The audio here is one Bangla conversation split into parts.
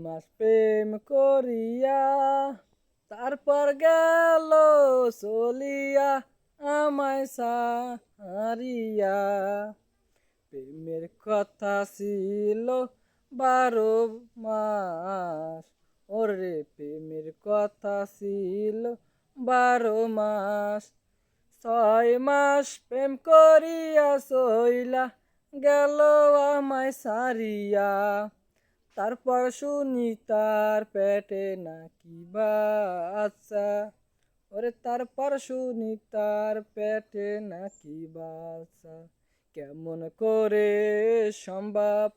মাস প্রেম করিয়া তারপর গেল চলিয়া আমায় সারিয়া। প্রেমের কথা ছিল 12 মাস, ওরে প্রেমের কথা ছিল 12 মাস। 6 মাস প্রেম করিয়া চইলা গেল আমায় সারিয়া। তারপর শুনি তার পেটে নাকি বাচ্চা, ওরে তারপর শুনি তার পেটে নাকি বাচ্চা। কেমন করে সম্ভব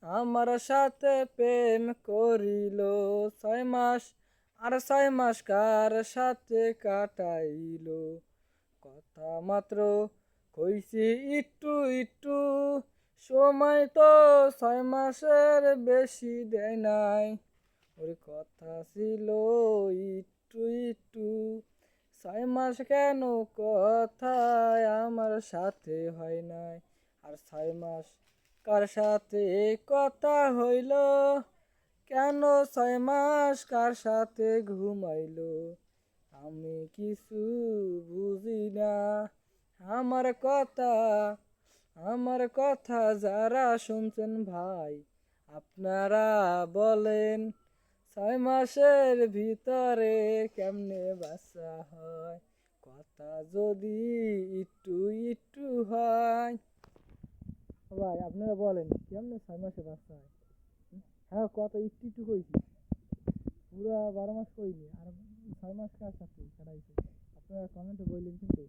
আমার সাথে প্রেম করিল 6 মাস, আর 6 মাস কার সাথে কাটাইল। কথা মাত্র কইছি একটু একটু, সময় তো 6 মাসের বেশি দেয় নাই। ওর কথা ছিল একটু একটু, 6 মাস কেন কথায় আমার সাথে হয় নাই। আর 6 মাস কার সাথে কথা হইল, কেন 6 মাস কার সাথে ঘুমাইলো, আমি কিছু বুঝি না। আমার কথা আমার কথা যারা শুনছেন ভাই, আপনারা বলেন 6 মাসের ভিতরে কেমনে বাচ্চা হয়, কথা যদি একটু একটু হয়। ভাই আপনারা বলেন কেমনে 6 মাসে বাচ্চা হয়? হ্যাঁ, কথা একটু একটু কইছি, পুরা 12 মাস কইনি। আর 6 মাস কার সাথে কাটাইছে আপনারা কমেন্টে বললেন কিন্তু।